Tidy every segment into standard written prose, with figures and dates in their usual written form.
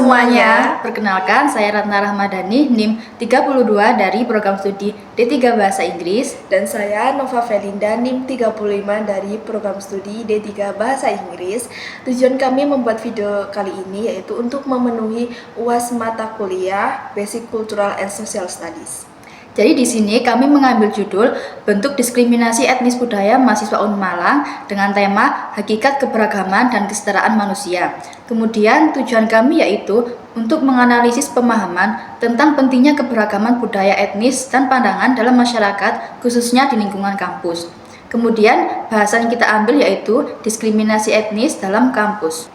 semuanya, perkenalkan saya Ratna Rahmadani, NIM 32 dari program studi D3 Bahasa Inggris. Dan saya Nova Felinda, NIM 35 dari program studi D3 Bahasa Inggris. Tujuan kami membuat video kali ini yaitu untuk memenuhi UAS mata kuliah Basic Cultural and Social Studies. Jadi di sini kami mengambil judul bentuk diskriminasi etnis budaya mahasiswa UNM Malang dengan tema hakikat keberagaman dan kesetaraan manusia. Kemudian tujuan kami yaitu untuk menganalisis pemahaman tentang pentingnya keberagaman budaya etnis dan pandangan dalam masyarakat khususnya di lingkungan kampus. Kemudian bahasan yang kita ambil yaitu diskriminasi etnis dalam kampus.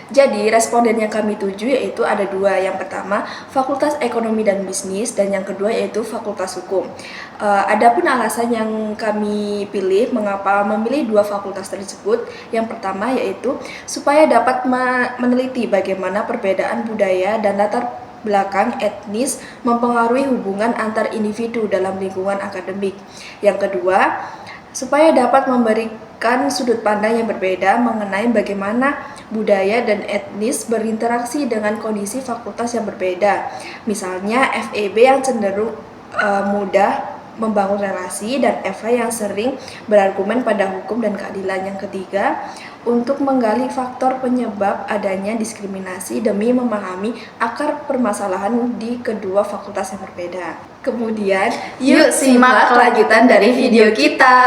Jadi, responden yang kami tuju yaitu ada dua. Yang pertama, Fakultas Ekonomi dan Bisnis, dan yang kedua yaitu Fakultas Hukum. Adapun alasan yang kami pilih mengapa memilih dua fakultas tersebut, yang pertama yaitu supaya dapat meneliti bagaimana perbedaan budaya dan latar belakang etnis mempengaruhi hubungan antar individu dalam lingkungan akademik. Yang kedua, supaya dapat memberikan sudut pandang yang berbeda mengenai bagaimana budaya dan etnis berinteraksi dengan kondisi fakultas yang berbeda. Misalnya FEB yang cenderung mudah membangun relasi dan FH yang sering berargumen pada hukum dan keadilan. Yang ketiga, untuk menggali faktor penyebab adanya diskriminasi demi memahami akar permasalahan di kedua fakultas yang berbeda. Kemudian, Yuk simak kelanjutan dari video kita.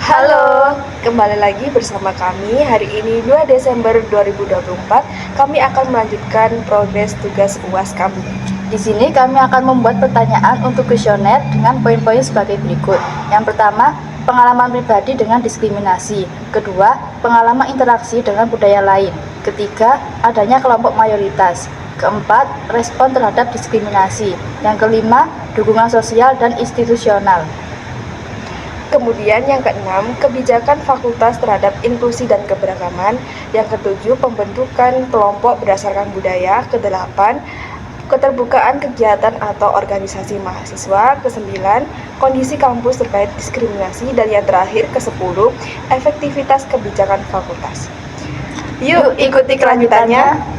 Halo, kembali lagi bersama kami. Hari ini 2 Desember 2024, kami akan melanjutkan progres tugas UAS kami. Di sini kami akan membuat pertanyaan untuk kuesioner dengan poin-poin sebagai berikut. Yang pertama, pengalaman pribadi dengan diskriminasi. Kedua, pengalaman interaksi dengan budaya lain. Ketiga, adanya kelompok mayoritas. Keempat, respon terhadap diskriminasi. Yang kelima, dukungan sosial dan institusional. Kemudian yang keenam, kebijakan fakultas terhadap inklusi dan keberagaman. Yang ketujuh, pembentukan kelompok berdasarkan budaya. Kedelapan, keterbukaan kegiatan atau organisasi mahasiswa. Kesembilan, kondisi kampus terkait diskriminasi. Dan yang terakhir, kesepuluh, efektivitas kebijakan fakultas. Yuk ikuti kelanjutannya.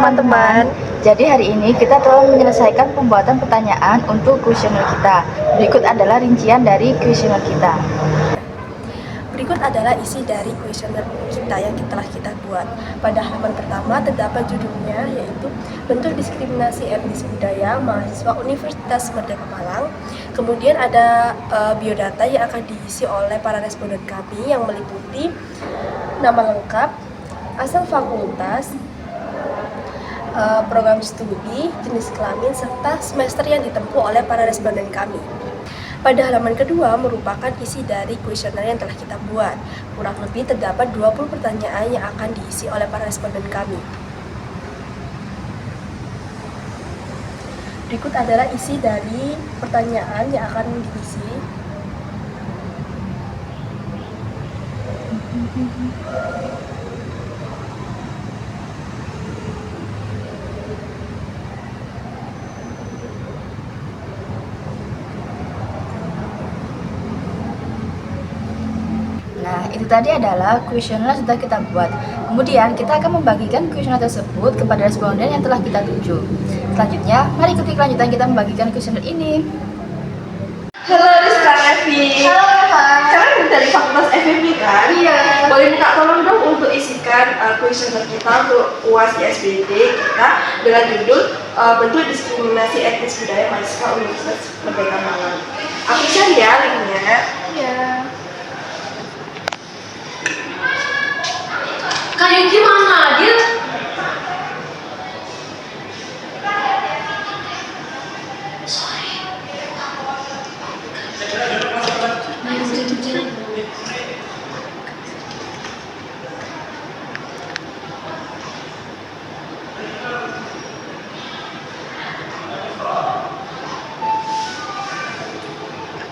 teman-teman. Jadi hari ini kita telah menyelesaikan pembuatan pertanyaan untuk kuesioner kita. Berikut adalah rincian dari kuesioner kita. Berikut adalah isi dari kuesioner kita yang telah kita buat. Pada halaman pertama terdapat judulnya, yaitu bentuk diskriminasi etnis budaya mahasiswa Universitas Merdeka Malang. Kemudian ada biodata yang akan diisi oleh para responden kami yang meliputi nama lengkap, asal fakultas, program studi, jenis kelamin, serta semester yang ditempuh oleh para responden kami. Pada halaman kedua merupakan isi dari kuesioner yang telah kita buat. Kurang lebih terdapat 20 pertanyaan yang akan diisi oleh para responden kami. Berikut adalah isi dari pertanyaan yang akan diisi. Nah, itu tadi adalah kuesioner yang sudah kita buat. Kemudian kita akan membagikan kuesioner tersebut kepada responden yang telah kita tuju. Selanjutnya, mari ikuti kelanjutan kita membagikan kuesioner ini. Halo Rizka Evi. Halo, Kak. Kalian dari Fakultas FEB kan? Iya. Boleh minta tolong dong untuk isikan kuesioner kita untuk UAS ISBD kita dengan judul bentuk diskriminasi etnis budaya mahasiswa Universitas Merdeka Malang. Aku share ya linknya. Iya. Kak Yuki mana dia?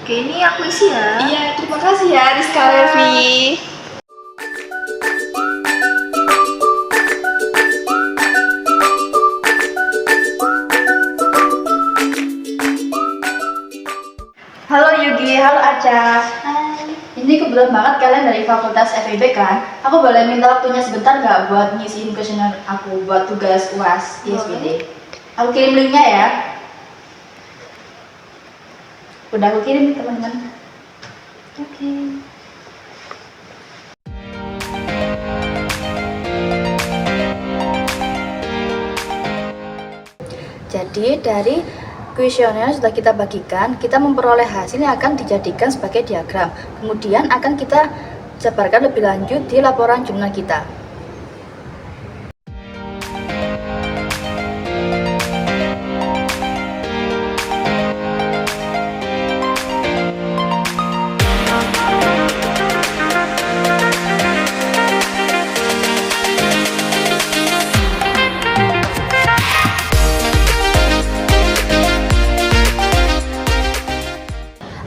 Oke, ini aku isi ya. Iya, terima kasih ya Rizka Evi. Halo Yugi, halo Aca. Hai. Ini kebetulan banget kalian dari Fakultas FEB kan? Aku boleh minta waktunya sebentar nggak buat ngisiin kuesioner aku buat tugas UAS ISBD? Aku kirim linknya ya. Udah aku kirim teman-teman. Oke. Jadi dari kuesioner yang sudah kita bagikan, kita memperoleh hasil yang akan dijadikan sebagai diagram. Kemudian akan kita jabarkan lebih lanjut di laporan jurnal kita.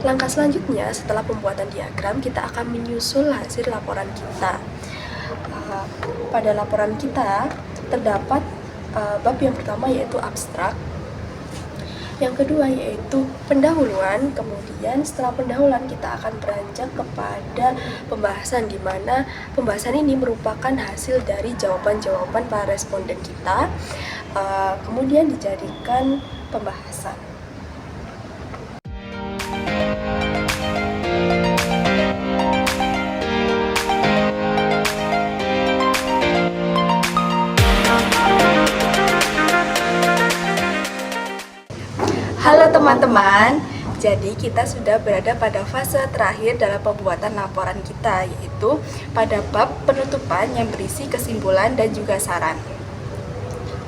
Langkah selanjutnya setelah pembuatan diagram, kita akan menyusul hasil laporan kita. Pada laporan kita terdapat bab yang pertama yaitu abstrak, yang kedua yaitu pendahuluan. Kemudian setelah pendahuluan kita akan beranjak kepada pembahasan, di mana pembahasan ini merupakan hasil dari jawaban-jawaban para responden kita, kemudian dijadikan pembahasan. Halo teman-teman, jadi kita sudah berada pada fase terakhir dalam pembuatan laporan kita, yaitu pada bab penutupan yang berisi kesimpulan dan juga saran.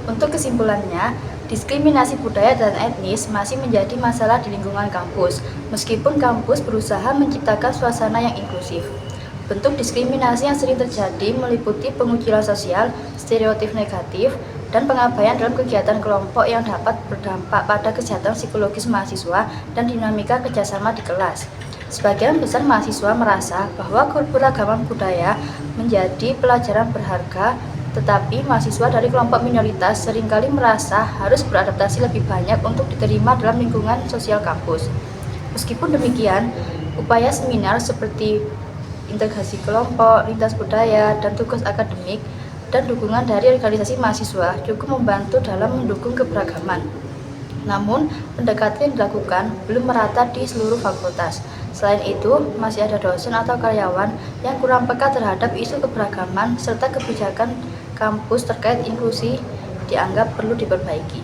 Untuk kesimpulannya, diskriminasi budaya dan etnis masih menjadi masalah di lingkungan kampus, meskipun kampus berusaha menciptakan suasana yang inklusif. Bentuk diskriminasi yang sering terjadi meliputi pengucilan sosial, stereotip negatif, dan pengabaian dalam kegiatan kelompok yang dapat berdampak pada kesehatan psikologis mahasiswa dan dinamika kerjasama di kelas. Sebagian besar mahasiswa merasa bahwa keberagaman budaya menjadi pelajaran berharga, tetapi mahasiswa dari kelompok minoritas seringkali merasa harus beradaptasi lebih banyak untuk diterima dalam lingkungan sosial kampus. Meskipun demikian, upaya seminar seperti integrasi kelompok, lintas budaya, dan tugas akademik dan dukungan dari organisasi mahasiswa cukup membantu dalam mendukung keberagaman. Namun, pendekatan yang dilakukan belum merata di seluruh fakultas. Selain itu, masih ada dosen atau karyawan yang kurang peka terhadap isu keberagaman serta kebijakan kampus terkait inklusi dianggap perlu diperbaiki.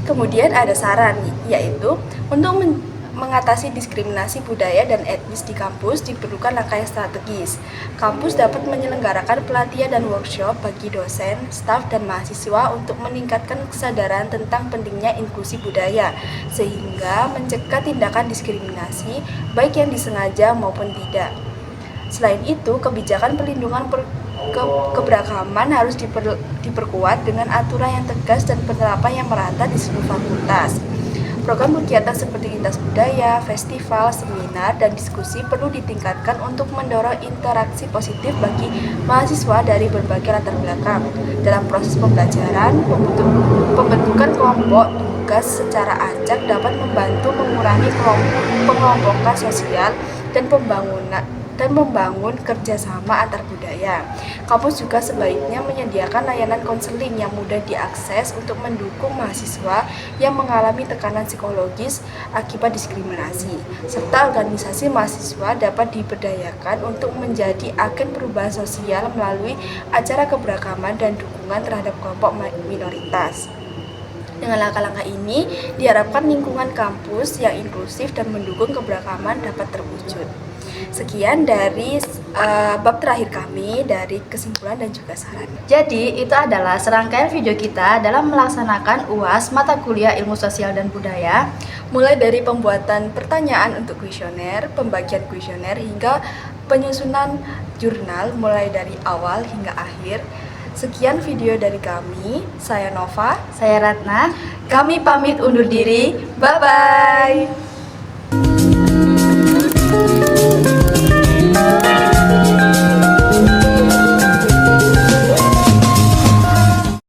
Kemudian ada saran, yaitu untuk mengatasi diskriminasi budaya dan etnis di kampus diperlukan langkah yang strategis. Kampus dapat menyelenggarakan pelatihan dan workshop bagi dosen, staf, dan mahasiswa untuk meningkatkan kesadaran tentang pentingnya inklusi budaya, sehingga mencegah tindakan diskriminasi baik yang disengaja maupun tidak. Selain itu, kebijakan perlindungan keberagaman harus diperkuat dengan aturan yang tegas dan penerapan yang merata di seluruh fakultas. Program kegiatan seperti lintas budaya, festival, seminar, dan diskusi perlu ditingkatkan untuk mendorong interaksi positif bagi mahasiswa dari berbagai latar belakang. Dalam proses pembelajaran, pembentukan kelompok tugas secara acak dapat membantu mengurangi pengelompokan sosial dan membangun kerjasama antar budaya. Kampus juga sebaiknya menyediakan layanan konseling yang mudah diakses untuk mendukung mahasiswa yang mengalami tekanan psikologis akibat diskriminasi, serta organisasi mahasiswa dapat diberdayakan untuk menjadi agen perubahan sosial melalui acara keberagaman dan dukungan terhadap kelompok minoritas. Dengan langkah-langkah ini, diharapkan lingkungan kampus yang inklusif dan mendukung keberagaman dapat terwujud. Sekian dari bab terakhir kami dari kesimpulan dan juga saran. Jadi, itu adalah serangkaian video kita dalam melaksanakan UAS mata kuliah Ilmu Sosial dan Budaya, Mulai dari pembuatan pertanyaan untuk kuesioner, pembagian kuesioner, hingga penyusunan jurnal mulai dari awal hingga akhir. Sekian video dari kami, saya Nova, saya Ratna. kami pamit undur diri, bye-bye!